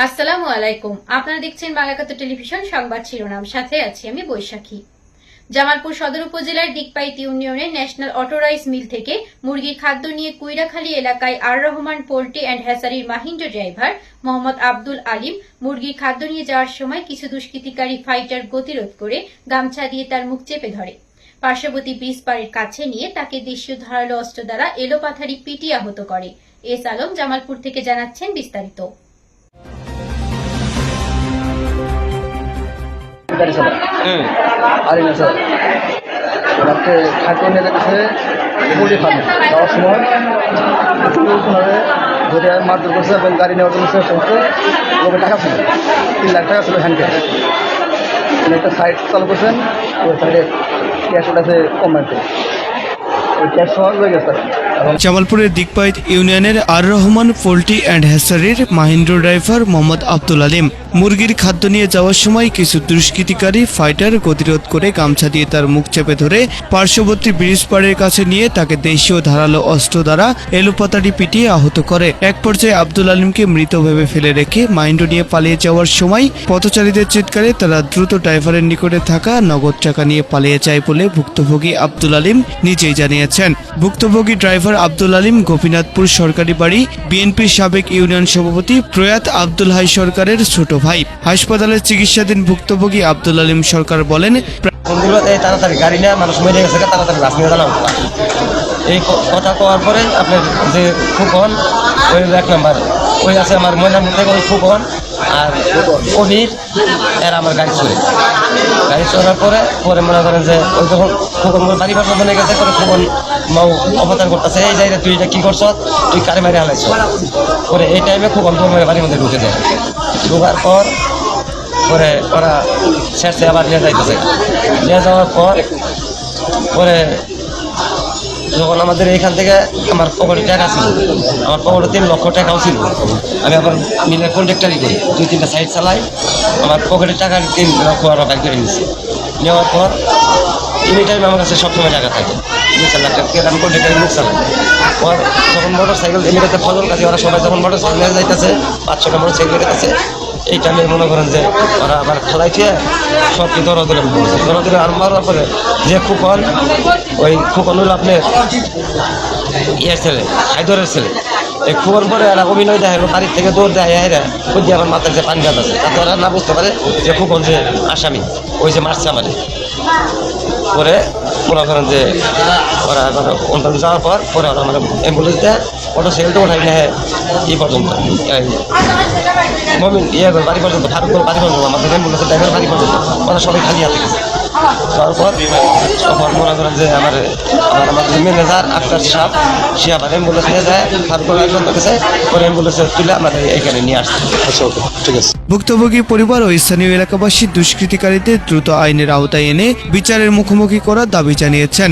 আসসালামু আলাইকুম। আপনারা দেখছেন বাংলা একাত্তর টেলিভিশন সংবাদ শিরোনাম, সাথে আছি আমি বৈশাখী। জামালপুর সদর উপজেলার দিকপাইত ইউনিয়নের ন্যাশনাল অটো রাইস মিল থেকে মুরগির খাদ্য নিয়ে কুইরাখালী এলাকায় আর রহমান পোল্ট্রি অ্যান্ড হ্যাচারির মাহিন্দ্র ড্রাইভার মোহাম্মদ আব্দুল আলিম মুরগির খাদ্য নিয়ে যাওয়ার সময় কিছু দুষ্কৃতিকারী ফাইটার গতিরোধ করে গামছা দিয়ে তার মুখ চেপে ধরে। পার্শ্ববর্তী ব্রিজ পাড়ের কাছে নিয়ে তাকে দেশীয় ধারালো অস্ত্র দ্বারা এলোপাথারি পিটিয়ে আহত করে। এস আলম জামালপুর থেকে জানাচ্ছেন বিস্তারিত। রাত্রে খাদ্য নিয়ে যাচ্ছে পোল্ট্রি ফার্মে যাওয়ার সময় ধরে মারধর করছে এবং গাড়ি নেওয়ার জন্য চেষ্টা করছে। লোকের টাকা ছিল 3 লাখ টাকা ছিল হ্যান্ড ক্যাশ। একটা সাইট চালু করছেন, ওই সাইডে ক্যাশ ওটাছে কম মারতে ওই ক্যাশ সহ হয়ে গেছে। জামালপুরের দিকপাইত ইউনিয়নের আর রহমান পোল্ট্রি অ্যান্ড হ্যাচারির মাহিন্দ্র ড্রাইভার মোহাম্মদ আব্দুল আলিম মুরগির খাদ্য নিয়ে যাওয়ার সময় কিছু দুষ্কৃতিকারী ফাইটার গতিরোধ করে গামছা দিয়ে তার মুখ চেপে ধরে পার্শ্ববর্তী ব্রিজ পাড়ের কাছে নিয়ে তাকে দেশীয় ধারালো অস্ত্র দ্বারা এলোপাতাড়ি পিটিয়ে আহত করে। এক পর্যায়ে আব্দুল আলিমকে মৃত ভেবে ফেলে রেখে মাহিন্দ্র নিয়ে পালিয়ে যাওয়ার সময় পথচারীদের চিৎকারে তারা দ্রুত ড্রাইভারের নিকটে থাকা নগদ টাকা নিয়ে পালিয়ে যায় বলে ভুক্তভোগী আব্দুল আলিম নিজেই জানিয়েছেন। ভুক্তভোগী ড্রাইভার আব্দুল আলিম গোপীনাথপুর সরকারি বাড়ি বিএনপির সাবেক ইউনিয়ন সভাপতি প্রয়াত আব্দুল হাই সরকারের ছোট ভাই। হাসপাতালে চিকিৎসাধীন ভুক্তভোগী আব্দুল আলিম সরকার বলেন, তাড়াতাড়ি গাড়ি নেয় মানুষ মেরে গেছে, তাড়াতাড়ি বাস নিয়ে জানাম। এই কথা কওয়ার পরে আপনার যে ফুকন ওই 1 নাম্বার ওই আছে আমার ময়নার মধ্যে ওই ফুকন আর কবির এরা আমার গাড়ি চড়ার পরে মনে করেন যে ওই যখন ফুকন বাড়ি পাশে বনে গেছে করে ফুকন মাও অবতার করতেছে, এই জায়গায় তুই এটা কী করছ, তুই কারে মারি হালাইছ পরে এই টাইমে ফুকন তোমার বাড়ির মধ্যে ঢুকে যায়। ঢোকার পর পরে ওরা শেষে আবার নিয়ে যাইতেছে। নিয়ে যাওয়ার পরে যখন আমাদের এইখান থেকে আমার পকেটে টাকা ছিল, আমার পকেটে 3 লক্ষ টাকাও ছিল। আমি আবার মিলের কন্ট্রাক্টারি করি, 2-3টা সাইড চালাই। আমার পকেটে টাকা 3 লক্ষ আরও বাইক করে নিচ্ছি। নেওয়ার পর এনি টাইম আমার কাছে সবসময় টাকা থাকে 2-4 লাখ টাকা। আমি কন্ট্রাক্টারি মুখ চালাই। পর যখন মোটর সাইকেল এমনিতে ফজল কাছে ওরা সবাই যখন মোটর সাইকেল যাইতেছে 5-6টা মোটর সাইকেল যাইতেছে, এই টাইমে মনে করেন যে ওরা আবার খেলাইছে সব কি দৌড়াদৌড়ি করছে। দৌড়াদৌড়ি আর মারার পরে যে ফুকন ওই ফুকন হলো আপনার ইয়ের ছেলে, হায়দরের ছেলে। এই ফুকন পরে এরা অভিনয় দেখালো, বাড়ির থেকে দৌড় দেয় এরা বুদ্ধি আমার মাথায় যে পানি আছে, তাতে ওরা না বুঝতে পারে যে ফুকন যে আসামি ওই যে মারছে আমাদের। পরে মনে করেন যে ওরা অন্তত যাওয়ার পরে ওরা মানে অ্যাম্বুলেন্স দেয়, মোটর সাইকেলটা ওঠাই নেয় এই পর্যন্ত মমিন বাড়ি পর্যন্ত, ফারুক বাড়ি পর্যন্ত, আমাদের অ্যাম্বুলেন্সের ড্রাইভার বাড়ি পর্যন্ত ওরা সবাই খালি হাতে গেছে। তারপর তখন মনে করেন যে আমাদের ম্যানেজার আফতার সাহেব সে আবার অ্যাম্বুলেন্স নিয়ে যায়, ফারুক গেছে পরে অ্যাম্বুলেন্সে তুলে আমাদের এইখানে নিয়ে আসছে। আচ্ছা, ওকে, ঠিক আছে। ভুক্তভোগী পরিবার ও স্থানীয় এলাকাবাসী দুষ্কৃতিকারীদের দ্রুত আইনের আওতায় এনে বিচারের মুখোমুখি করার দাবি জানিয়েছেন।